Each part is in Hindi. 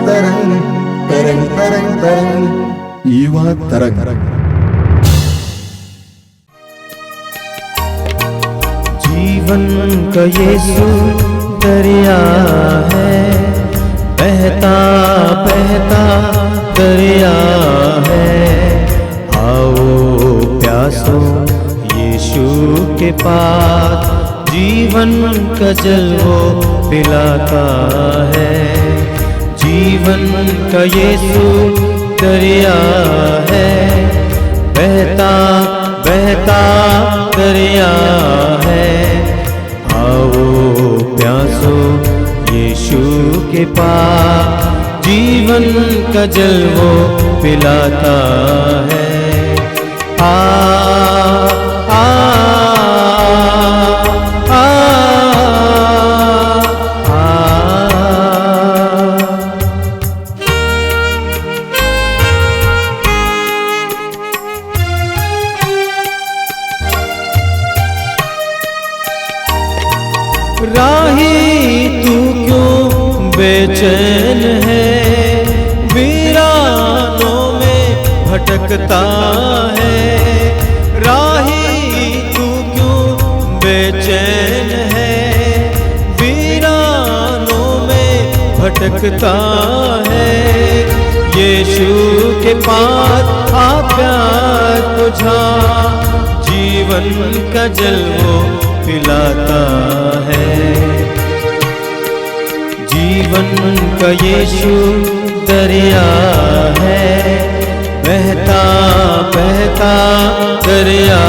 तरंग तरंग तरंग तरंग युवा तरंग। जीवन का यीशु दरिया है, बहता बहता दरिया है। आओ प्यासो यीशु के पास, जीवन का जल वो पिलाता है। जीवन का यीशु दरिया है, बहता बहता दरिया है। आओ प्यासो यीशु के पास, जीवन का जल वो पिलाता है। आ आ आ राही तू क्यों बेचैन है, वीरानों में भटकता है। राही तू क्यों बेचैन है, वीरानों में भटकता है। यीशु के पास आ प्यास बुझा, जीवन का जल वो पिलाता है। जीवन का यीशु दरिया है, बहता बहता दरिया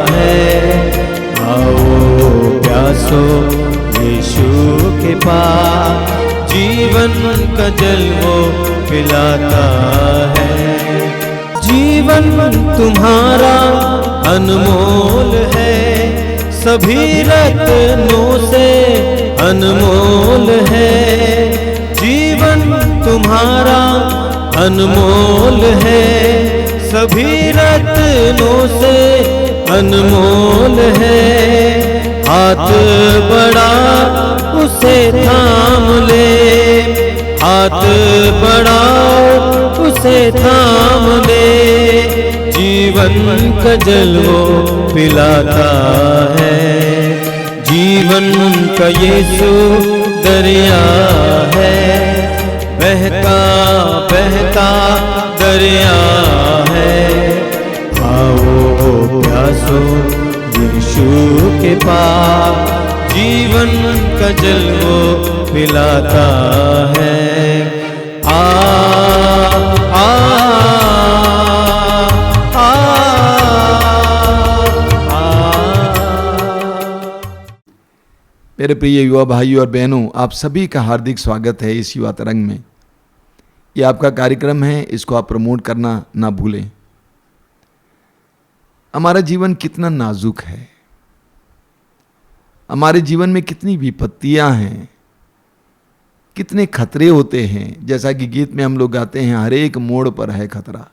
है। आओ प्यासो यीशु के पास, जीवन का जल वो पिलाता है। जीवन तुम्हारा अनमोल है, सभी रत्नों से अनमोल है। जीवन तुम्हारा अनमोल है, सभी रत्नों से अनमोल है। हाथ बड़ा उसे थाम ले, हाथ बड़ा उसे थाम ले। जीवन का जल वो पिलाता है। जीवन का यीशु दरिया है, बहता बहता दरिया है। आओ प्यासो यीशु के पास, जीवन का जल वो पिलाता है। आ मेरे प्रिय युवा भाइयों और बहनों, आप सभी का हार्दिक स्वागत है इस युवा तरंग में। ये आपका कार्यक्रम है, इसको आप प्रमोट करना ना भूलें। हमारा जीवन कितना नाजुक है, हमारे जीवन में कितनी विपत्तियां हैं, कितने खतरे होते हैं। जैसा कि गीत में हम लोग गाते हैं, हर एक मोड़ पर है खतरा।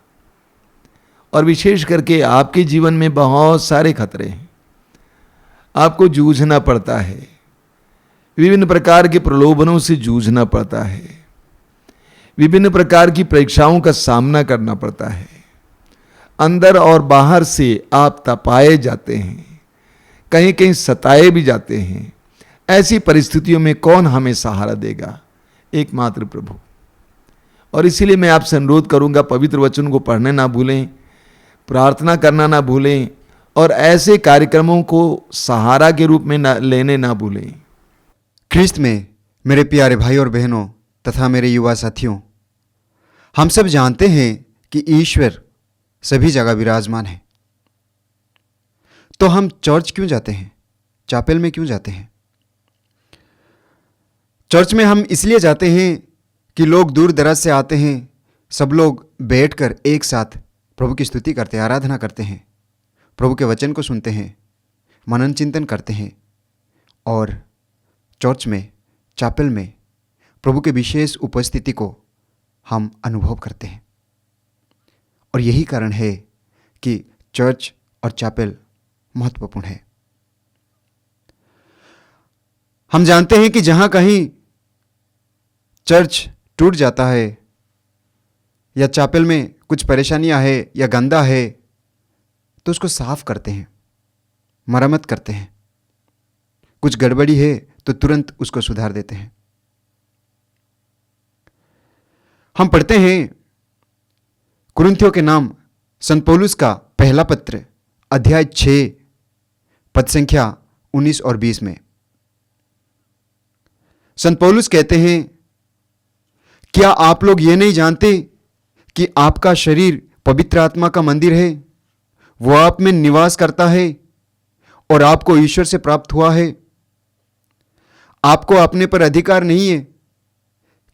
और विशेष करके आपके जीवन में बहुत सारे खतरे हैं, आपको जूझना पड़ता है, विभिन्न प्रकार के प्रलोभनों से जूझना पड़ता है, विभिन्न प्रकार की परीक्षाओं का सामना करना पड़ता है। अंदर और बाहर से आप तपाए जाते हैं, कहीं कहीं सताए भी जाते हैं। ऐसी परिस्थितियों में कौन हमें सहारा देगा? एकमात्र प्रभु। और इसीलिए मैं आपसे अनुरोध करूंगा, पवित्र वचन को पढ़ने ना भूलें, प्रार्थना करना ना भूलें, और ऐसे कार्यक्रमों को सहारा के रूप में लेने ना भूलें। ख्रिस्त में मेरे प्यारे भाई और बहनों तथा मेरे युवा साथियों, हम सब जानते हैं कि ईश्वर सभी जगह विराजमान है। तो हम चर्च क्यों जाते हैं? चैपेल में क्यों जाते हैं? चर्च में हम इसलिए जाते हैं कि लोग दूर दराज से आते हैं, सब लोग बैठकर एक साथ प्रभु की स्तुति करते हैं, आराधना करते हैं, प्रभु के वचन को सुनते हैं, मनन चिंतन करते हैं। और चर्च में, चैपेल में प्रभु के विशेष उपस्थिति को हम अनुभव करते हैं। और यही कारण है कि चर्च और चैपेल महत्वपूर्ण है। हम जानते हैं कि जहां कहीं चर्च टूट जाता है या चैपल में कुछ परेशानियां है या गंदा है तो उसको साफ करते हैं, मरम्मत करते हैं। कुछ गड़बड़ी है तो तुरंत उसको सुधार देते हैं। हम पढ़ते हैं कुरिन्थियों के नाम संत पौलुस का पहला पत्र अध्याय 6 पद संख्या 19 और 20 में संत पौलुस कहते हैं, क्या आप लोग ये नहीं जानते कि आपका शरीर पवित्र आत्मा का मंदिर है, वो आप में निवास करता है और आपको ईश्वर से प्राप्त हुआ है। आपको अपने पर अधिकार नहीं है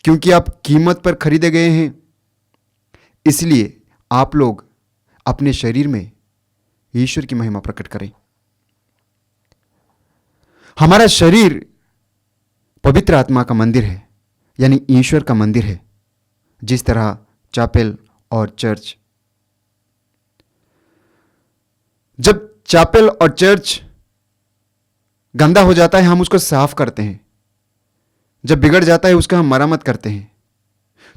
क्योंकि आप कीमत पर खरीदे गए हैं। इसलिए आप लोग अपने शरीर में ईश्वर की महिमा प्रकट करें। हमारा शरीर पवित्र आत्मा का मंदिर है, यानी ईश्वर का मंदिर है, जिस तरह चैपल और चर्च। जब चैपल और चर्च गंदा हो जाता है हम उसको साफ करते हैं, जब बिगड़ जाता है उसका हम मरम्मत करते हैं।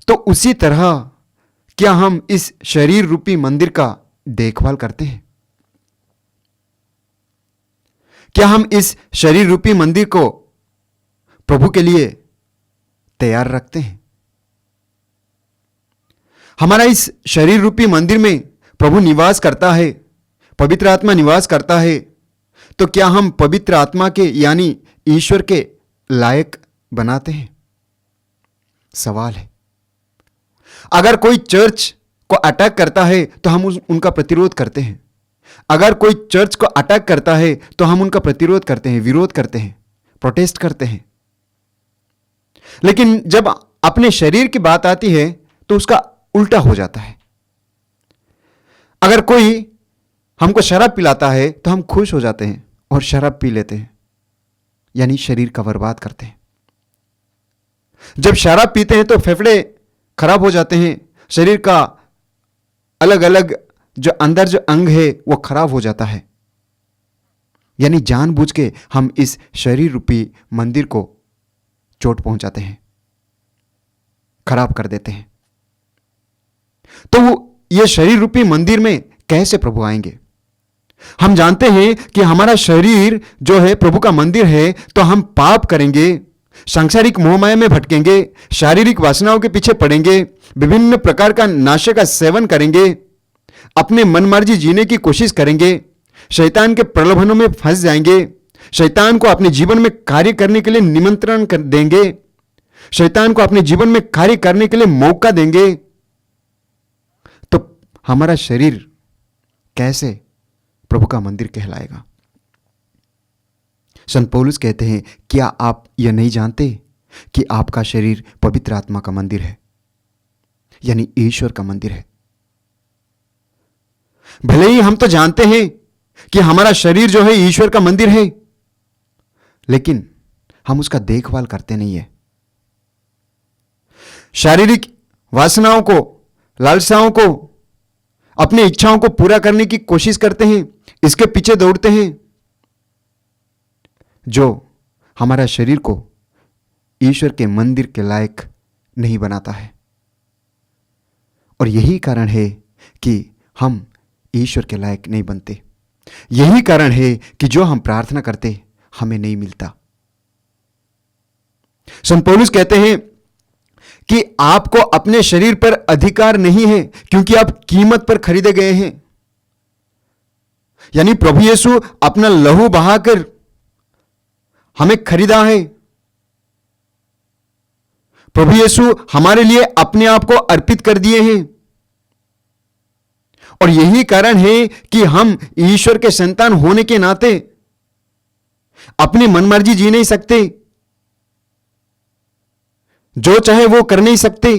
तो उसी तरह क्या हम इस शरीर रूपी मंदिर का देखभाल करते हैं? क्या हम इस शरीर रूपी मंदिर को प्रभु के लिए तैयार रखते हैं? हमारा इस शरीर रूपी मंदिर में प्रभु निवास करता है, पवित्र आत्मा निवास करता है, तो क्या हम पवित्र आत्मा के यानी ईश्वर के लायक बनाते हैं? सवाल है। अगर कोई चर्च को अटैक करता है तो हम उनका प्रतिरोध करते हैं। अगर कोई चर्च को अटैक करता है तो हम उनका प्रतिरोध करते हैं, विरोध करते हैं, प्रोटेस्ट करते हैं। लेकिन जब अपने शरीर की बात आती है तो उसका उल्टा हो जाता है। अगर कोई हमको शराब पिलाता है तो हम खुश हो जाते हैं और शराब पी लेते हैं, यानी शरीर का बर्बाद करते हैं। जब शराब पीते हैं तो फेफड़े खराब हो जाते हैं, शरीर का अलग अलग जो अंदर जो अंग है वो खराब हो जाता है। यानी जानबूझ के हम इस शरीर रूपी मंदिर को चोट पहुंचाते हैं, खराब कर देते हैं। तो ये शरीर रूपी मंदिर में कैसे प्रभु आएंगे? हम जानते हैं कि हमारा शरीर जो है प्रभु का मंदिर है, तो हम पाप करेंगे, सांसारिक मोहमाया में भटकेंगे, शारीरिक वासनाओं के पीछे पड़ेंगे, विभिन्न प्रकार का नशे का सेवन करेंगे, अपने मनमर्जी जीने की कोशिश करेंगे, शैतान के प्रलोभनों में फंस जाएंगे, शैतान को अपने जीवन में कार्य करने के लिए निमंत्रण कर देंगे, शैतान को अपने जीवन में कार्य करने के लिए मौका देंगे। तो हमारा शरीर कैसे प्रभु का मंदिर कहलाएगा? संत पौलुस कहते हैं, क्या आप यह नहीं जानते कि आपका शरीर पवित्र आत्मा का मंदिर है, यानी ईश्वर का मंदिर है? भले ही हम तो जानते हैं कि हमारा शरीर जो है ईश्वर का मंदिर है, लेकिन हम उसका देखभाल करते नहीं है। शारीरिक वासनाओं को, लालसाओं को, अपनी इच्छाओं को पूरा करने की कोशिश करते हैं, इसके पीछे दौड़ते हैं, जो हमारा शरीर को ईश्वर के मंदिर के लायक नहीं बनाता है। और यही कारण है कि हम ईश्वर के लायक नहीं बनते। यही कारण है कि जो हम प्रार्थना करते हमें नहीं मिलता। संत पौलुस कहते हैं कि आपको अपने शरीर पर अधिकार नहीं है क्योंकि आप कीमत पर खरीदे गए हैं। यानी प्रभु यीशु अपना लहू बहाकर हमें खरीदा है। प्रभु यीशु हमारे लिए अपने आप को अर्पित कर दिए हैं। और यही कारण है कि हम ईश्वर के संतान होने के नाते अपनी मनमर्जी जी नहीं सकते, जो चाहे वो कर नहीं सकते।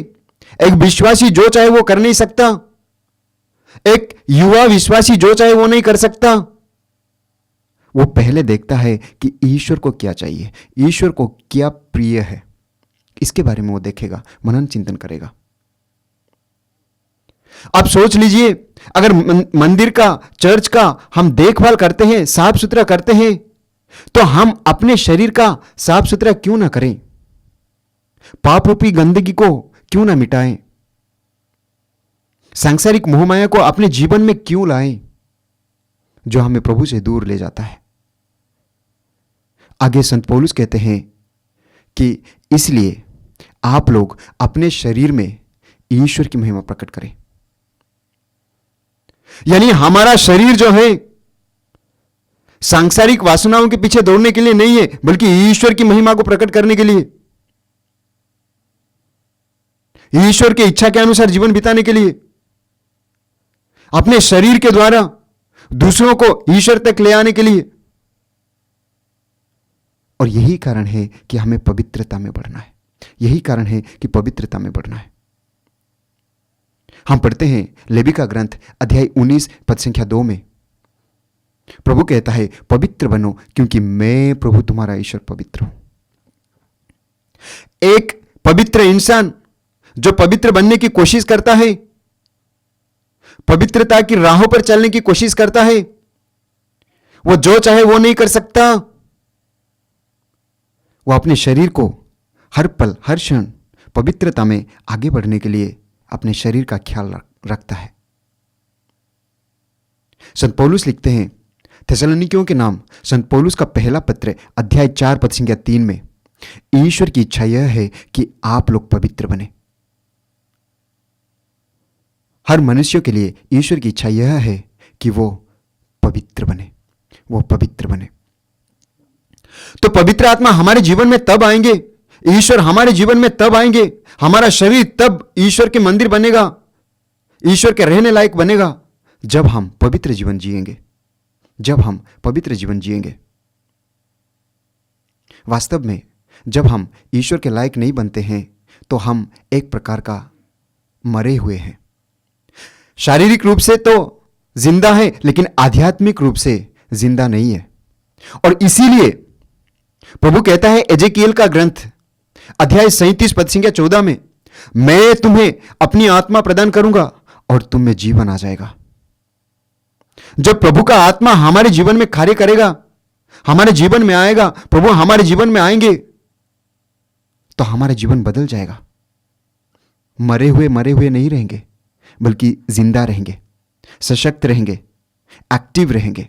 एक विश्वासी जो चाहे वो कर नहीं सकता, एक युवा विश्वासी जो चाहे वो नहीं कर सकता। वो पहले देखता है कि ईश्वर को क्या चाहिए, ईश्वर को क्या प्रिय है, इसके बारे में वो देखेगा, मनन चिंतन करेगा। आप सोच लीजिए, अगर मंदिर का, चर्च का हम देखभाल करते हैं, साफ सुथरा करते हैं, तो हम अपने शरीर का साफ सुथरा क्यों ना करें? पाप रूपी गंदगी को क्यों ना मिटाएं? सांसारिक मोहमाया को अपने जीवन में क्यों लाएं, जो हमें प्रभु से दूर ले जाता है? आगे संत पौलुस कहते हैं कि इसलिए आप लोग अपने शरीर में ईश्वर की महिमा प्रकट करें। यानी हमारा शरीर जो है सांसारिक वासनाओं के पीछे दौड़ने के लिए नहीं है, बल्कि ईश्वर की महिमा को प्रकट करने के लिए, ईश्वर की इच्छा के अनुसार जीवन बिताने के लिए, अपने शरीर के द्वारा दूसरों को ईश्वर तक ले आने के लिए। और यही कारण है कि हमें पवित्रता में बढ़ना है। यही कारण है कि पवित्रता में बढ़ना है। हम पढ़ते हैं लेवी का ग्रंथ अध्याय 19 पद संख्या 2 में प्रभु कहता है, पवित्र बनो क्योंकि मैं प्रभु तुम्हारा ईश्वर पवित्र हूं। एक पवित्र इंसान जो पवित्र बनने की कोशिश करता है, पवित्रता की राहों पर चलने की कोशिश करता है, वो जो चाहे वो नहीं कर सकता। वो अपने शरीर को हर पल हर क्षण पवित्रता में आगे बढ़ने के लिए अपने शरीर का ख्याल रखता है। संत पौलुस लिखते हैं थिस्सलुनीकियों के नाम संत पौलुस का पहला पत्र अध्याय 4 पद संख्या 3 में, ईश्वर की इच्छा यह है कि आप लोग पवित्र बने। हर मनुष्य के लिए ईश्वर की इच्छा यह है कि वो पवित्र बने, वो पवित्र बने। तो पवित्र आत्मा हमारे जीवन में तब आएंगे, ईश्वर हमारे जीवन में तब आएंगे, हमारा शरीर तब ईश्वर के मंदिर बनेगा, ईश्वर के रहने लायक बनेगा, जब हम पवित्र जीवन जिएंगे, जब हम पवित्र जीवन जिएंगे। वास्तव में जब हम ईश्वर के लायक नहीं बनते हैं तो हम एक प्रकार का मरे हुए हैं। शारीरिक रूप से तो जिंदा है, लेकिन आध्यात्मिक रूप से जिंदा नहीं है। और इसीलिए प्रभु कहता है एजेकिएल का ग्रंथ अध्याय 37 पद संख्या 14 में, मैं तुम्हें अपनी आत्मा प्रदान करूंगा और तुम में जीवन आ जाएगा। जब प्रभु का आत्मा हमारे जीवन में कार्य करेगा, हमारे जीवन में आएगा, प्रभु हमारे जीवन में आएंगे, तो हमारा जीवन बदल जाएगा। मरे हुए नहीं रहेंगे, बल्कि जिंदा रहेंगे, सशक्त रहेंगे, एक्टिव रहेंगे।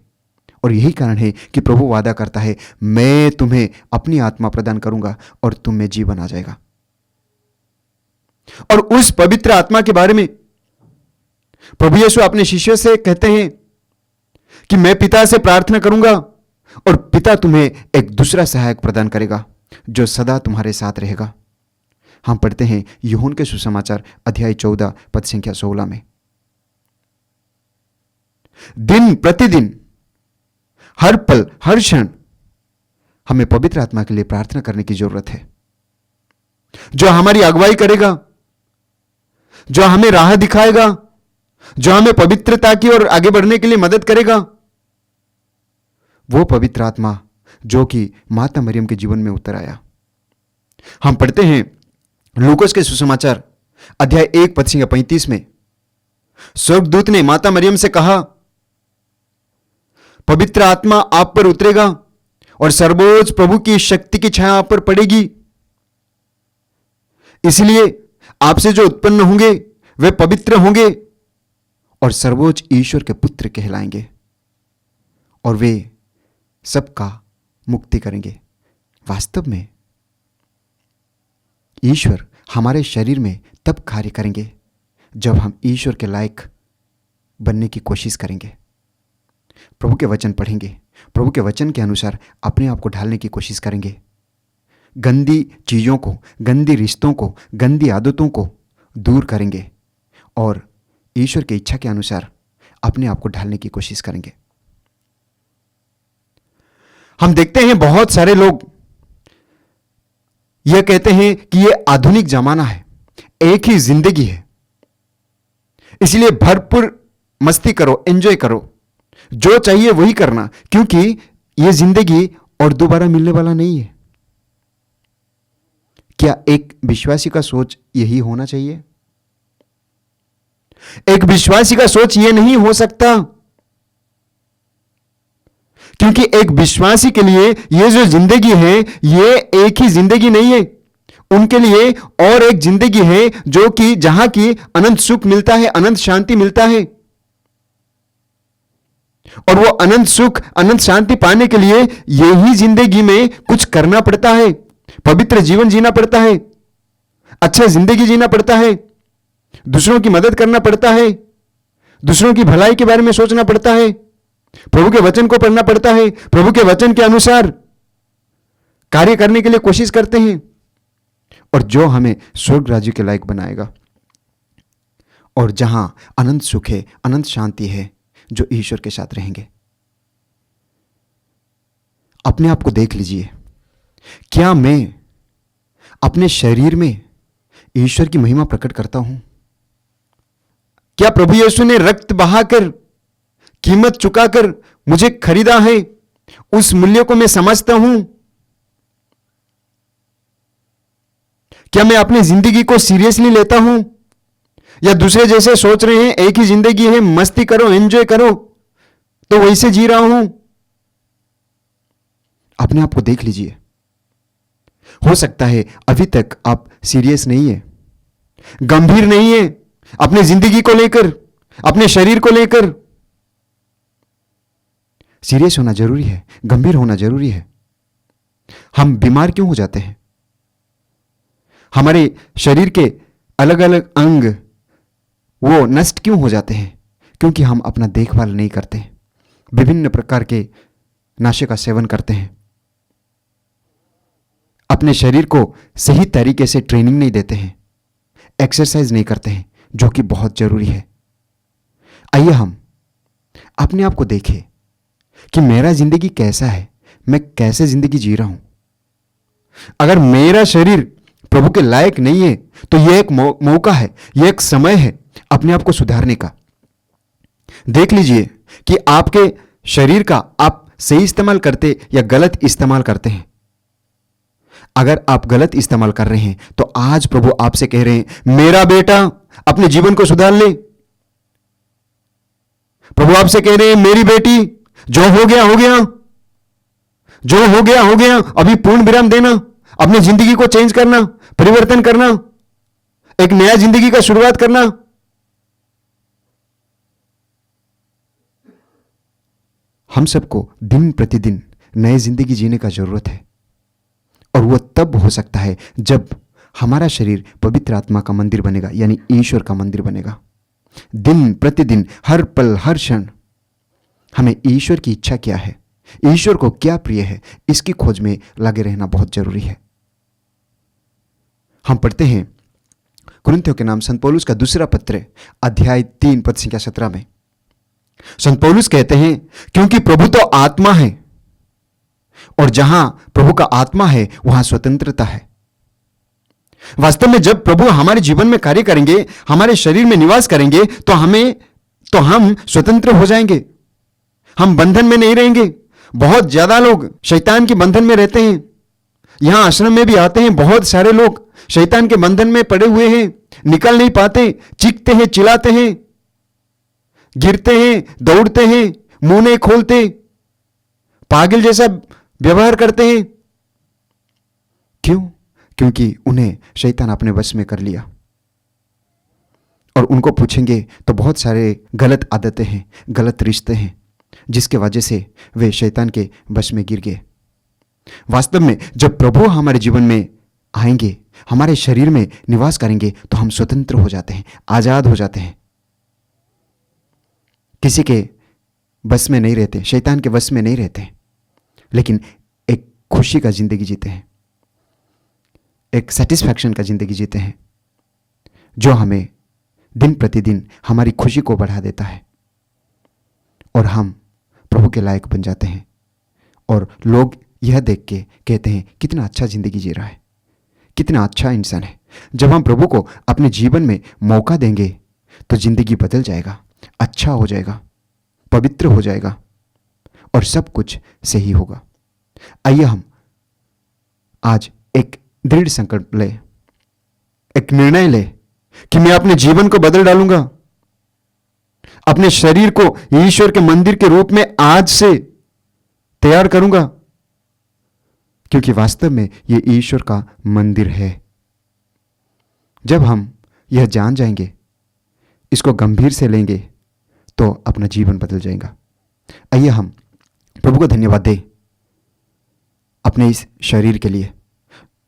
और यही कारण है कि प्रभु वादा करता है, मैं तुम्हें अपनी आत्मा प्रदान करूंगा और तुम में जीवन आ जाएगा। और उस पवित्र आत्मा के बारे में प्रभु यीशु अपने शिष्यों से कहते हैं कि मैं पिता से प्रार्थना करूंगा और पिता तुम्हें एक दूसरा सहायक प्रदान करेगा जो सदा तुम्हारे साथ रहेगा। हम पढ़ते हैं यूहन्ना के सुसमाचार अध्याय 14 पद संख्या 16 में, दिन प्रतिदिन हर पल हर क्षण हमें पवित्र आत्मा के लिए प्रार्थना करने की जरूरत है, जो हमारी अगुवाई करेगा, जो हमें राह दिखाएगा, जो हमें पवित्रता की ओर आगे बढ़ने के लिए मदद करेगा। वो पवित्र आत्मा जो कि माता मरियम के जीवन में उतर आया। हम पढ़ते हैं लूकास के सुसमाचार अध्याय 1 पद संख्या 35 में, स्वर्गदूत ने माता मरियम से कहा, पवित्र आत्मा आप पर उतरेगा और सर्वोच्च प्रभु की शक्ति की छाया आप पर पड़ेगी, इसलिए आपसे जो उत्पन्न होंगे वे पवित्र होंगे और सर्वोच्च ईश्वर के पुत्र कहलाएंगे और वे सबका मुक्ति करेंगे। वास्तव में ईश्वर हमारे शरीर में तब कार्य करेंगे जब हम ईश्वर के लायक बनने की कोशिश करेंगे, प्रभु के वचन पढ़ेंगे, प्रभु के वचन के अनुसार अपने आप को ढालने की कोशिश करेंगे, गंदी चीज़ों को, गंदी रिश्तों को, गंदी आदतों को दूर करेंगे और ईश्वर की इच्छा के अनुसार अपने आप को ढालने की कोशिश करेंगे। हम देखते हैं बहुत सारे लोग यह कहते हैं कि यह आधुनिक जमाना है, एक ही जिंदगी है, इसलिए भरपूर मस्ती करो, एंजॉय करो, जो चाहिए वही करना, क्योंकि यह जिंदगी और दोबारा मिलने वाला नहीं है। क्या एक विश्वासी का सोच यही होना चाहिए? एक विश्वासी का सोच यह नहीं हो सकता, क्योंकि एक विश्वासी के लिए यह जो जिंदगी है, यह एक ही जिंदगी नहीं है। उनके लिए और एक जिंदगी है जो कि जहां की अनंत सुख मिलता है, अनंत शांति मिलता है। और वो अनंत सुख, अनंत शांति पाने के लिए यही जिंदगी में कुछ करना पड़ता है, पवित्र जीवन जीना पड़ता है, अच्छा जिंदगी जीना पड़ता है, दूसरों की मदद करना पड़ता है, दूसरों की भलाई के बारे में सोचना पड़ता है, प्रभु के वचन को पढ़ना पड़ता है, प्रभु के वचन के अनुसार कार्य करने के लिए कोशिश करते हैं, और जो हमें स्वर्ग राज्य के लायक बनाएगा, और जहां अनंत सुख है, अनंत शांति है, जो ईश्वर के साथ रहेंगे। अपने आप को देख लीजिए, क्या मैं अपने शरीर में ईश्वर की महिमा प्रकट करता हूं? क्या प्रभु यीशु ने रक्त बहाकर, कीमत चुकाकर मुझे खरीदा है? उस मूल्य को मैं समझता हूं? क्या मैं अपनी जिंदगी को सीरियसली लेता हूं, या दूसरे जैसे सोच रहे हैं एक ही जिंदगी है, मस्ती करो, एंजॉय करो, तो वैसे जी रहा हूं? अपने आप को देख लीजिए। हो सकता है अभी तक आप सीरियस नहीं है, गंभीर नहीं है अपनी जिंदगी को लेकर, अपने शरीर को लेकर। सीरियस होना जरूरी है, गंभीर होना जरूरी है। हम बीमार क्यों हो जाते हैं? हमारे शरीर के अलग अलग अंग वो नष्ट क्यों हो जाते हैं? क्योंकि हम अपना देखभाल नहीं करते, विभिन्न प्रकार के नशे का सेवन करते हैं, अपने शरीर को सही तरीके से ट्रेनिंग नहीं देते हैं, एक्सरसाइज नहीं करते हैं, जो कि बहुत जरूरी है। आइए हम अपने आप को देखें कि मेरा जिंदगी कैसा है, मैं कैसे जिंदगी जी रहा हूं। अगर मेरा शरीर प्रभु के लायक नहीं है तो यह एक मौका है, यह एक समय है अपने आप को सुधारने का। देख लीजिए कि आपके शरीर का आप सही इस्तेमाल करते या गलत इस्तेमाल करते हैं। अगर आप गलत इस्तेमाल कर रहे हैं तो आज प्रभु आपसे कह रहे हैं, मेरा बेटा अपने जीवन को सुधार ले। प्रभु आपसे कह रहे हैं, मेरी बेटी, जो हो गया हो गया, जो हो गया हो गया, अभी पूर्ण विराम देना, अपनी जिंदगी को चेंज करना, परिवर्तन करना, एक नया जिंदगी का शुरुआत करना। हम सबको दिन प्रतिदिन नई जिंदगी जीने का जरूरत है, और वह तब हो सकता है जब हमारा शरीर पवित्र आत्मा का मंदिर बनेगा, यानी ईश्वर का मंदिर बनेगा। दिन प्रतिदिन, हर पल, हर क्षण हमें ईश्वर की इच्छा क्या है, ईश्वर को क्या प्रिय है, इसकी खोज में लगे रहना बहुत जरूरी है। हम पढ़ते हैं कुरिन्थियों के नाम संत पौलुस का दूसरा पत्र, अध्याय 3 पद संख्या 17 में संत पौलुस कहते हैं, क्योंकि प्रभु तो आत्मा है, और जहां प्रभु का आत्मा है वहां स्वतंत्रता है। वास्तव में जब प्रभु हमारे जीवन में कार्य करेंगे, हमारे शरीर में निवास करेंगे, तो हम स्वतंत्र हो जाएंगे, हम बंधन में नहीं रहेंगे। बहुत ज्यादा लोग शैतान के बंधन में रहते हैं। यहां आश्रम में भी आते हैं बहुत सारे लोग, शैतान के बंधन में पड़े हुए हैं, निकल नहीं पाते, चीखते हैं, चिल्लाते हैं, गिरते हैं, दौड़ते हैं, मुंह नहीं खोलते, पागल जैसा व्यवहार करते हैं। क्यों? क्योंकि उन्हें शैतान अपने वश में कर लिया। और उनको पूछेंगे तो बहुत सारे गलत आदतें हैं, गलत रिश्ते हैं, जिसके वजह से वे शैतान के वश में गिर गए। वास्तव में जब प्रभु हमारे जीवन में आएंगे, हमारे शरीर में निवास करेंगे, तो हम स्वतंत्र हो जाते हैं, आजाद हो जाते हैं, किसी के वश में नहीं रहते, शैतान के वश में नहीं रहते, लेकिन एक खुशी का जिंदगी जीते हैं, एक सेटिस्फैक्शन का जिंदगी जीते हैं, जो हमें दिन प्रतिदिन हमारी खुशी को बढ़ा देता है, और हम प्रभु के लायक बन जाते हैं। और लोग यह देख के कहते हैं, कितना अच्छा जिंदगी जी रहा है, कितना अच्छा इंसान है। जब हम प्रभु को अपने जीवन में मौका देंगे तो जिंदगी बदल जाएगा, अच्छा हो जाएगा, पवित्र हो जाएगा, और सब कुछ सही होगा। आइए हम आज एक दृढ़ संकल्प ले, एक निर्णय ले कि मैं अपने जीवन को बदल डालूंगा, अपने शरीर को ईश्वर के मंदिर के रूप में आज से तैयार करूंगा, क्योंकि वास्तव में यह ईश्वर का मंदिर है, जब हम यह जान जाएंगे, इसको गंभीर से लेंगे, तो अपना जीवन बदल जाएगा। आइए हम प्रभु को धन्यवाद दें अपने इस शरीर के लिए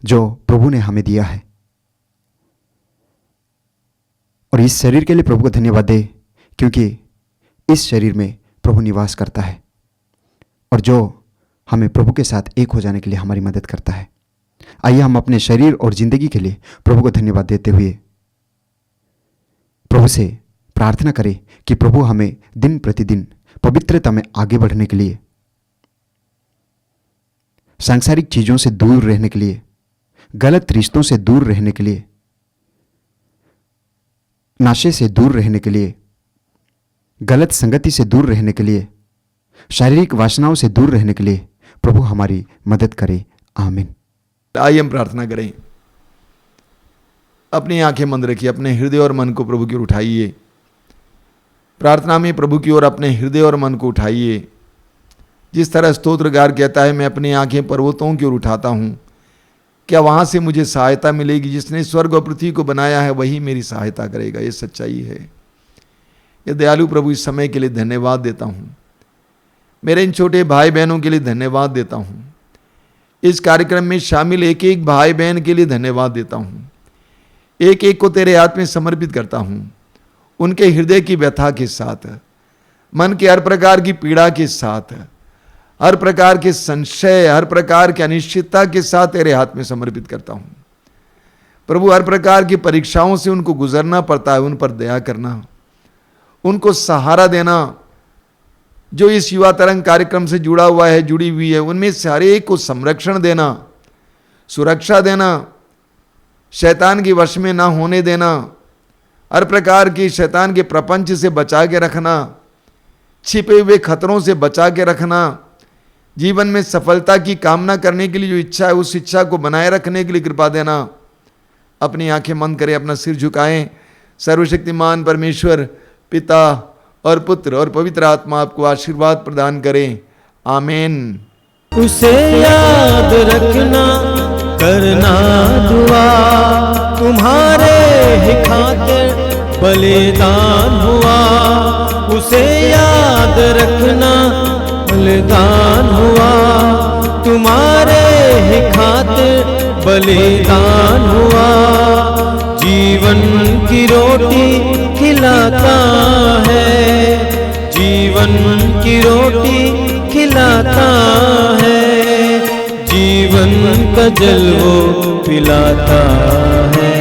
जो प्रभु ने हमें दिया है, और इस शरीर के लिए प्रभु को धन्यवाद दें क्योंकि इस शरीर में प्रभु निवास करता है और जो हमें प्रभु के साथ एक हो जाने के लिए हमारी मदद करता है। आइए हम अपने शरीर और जिंदगी के लिए प्रभु को धन्यवाद देते हुए प्रभु से प्रार्थना करें कि प्रभु हमें दिन प्रतिदिन पवित्रता में आगे बढ़ने के लिए, सांसारिक चीजों से दूर रहने के लिए, गलत रिश्तों से दूर रहने के लिए, नशे से दूर रहने के लिए, गलत संगति से दूर रहने के लिए, शारीरिक वासनाओं से दूर रहने के लिए प्रभु हमारी मदद करे। आमीन। आइए हम प्रार्थना करें। अपनी आंखें बंद रखिए, अपने हृदय और मन को प्रभु की ओर उठाइए। प्रार्थना में प्रभु की ओर अपने हृदय और मन को उठाइए। जिस तरह स्तोत्रगार कहता है, मैं अपनी आंखें पर्वतों की ओर उठाता हूँ, क्या वहाँ से मुझे सहायता मिलेगी? जिसने स्वर्ग और पृथ्वी को बनाया है वही मेरी सहायता करेगा। ये सच्चाई है। ये दयालु प्रभु, इस समय के लिए धन्यवाद देता हूँ। मेरे इन छोटे भाई बहनों के लिए धन्यवाद देता हूँ। इस कार्यक्रम में शामिल एक एक भाई बहन के लिए धन्यवाद देता हूँ। एक एक को तेरे हाथ में समर्पित करता हूँ। उनके हृदय की व्यथा के साथ, मन के हर प्रकार की पीड़ा के साथ, हर प्रकार के संशय, हर प्रकार की अनिश्चितता के साथ तेरे हाथ में समर्पित करता हूँ। प्रभु, हर प्रकार की परीक्षाओं से उनको गुजरना पड़ता है, उन पर दया करना, उनको सहारा देना। जो इस युवा तरंग कार्यक्रम से जुड़ा हुआ है, जुड़ी हुई है, उनमें से हर एक को संरक्षण देना, सुरक्षा देना, शैतान के वश में ना होने देना, हर प्रकार की शैतान के प्रपंच से बचा के रखना, छिपे हुए खतरों से बचा के रखना, जीवन में सफलता की कामना करने के लिए जो इच्छा है उस इच्छा को बनाए रखने के लिए कृपा देना। अपनी आंखें बंद करें, अपना सिर झुकाएं। सर्वशक्तिमान परमेश्वर पिता और पुत्र और पवित्र आत्मा आपको आशीर्वाद प्रदान करें। आमीन। उसे याद रखना, करना दुआ, तुम्हारे ही खातिर बलिदान हुआ। उसे याद रखना, बलिदान हुआ, तुम्हारे ही खातिर बलिदान हुआ। जीवन की रोटी खिलाता है, जीवन की रोटी खिलाता है, जीवन का जल वो पिलाता है।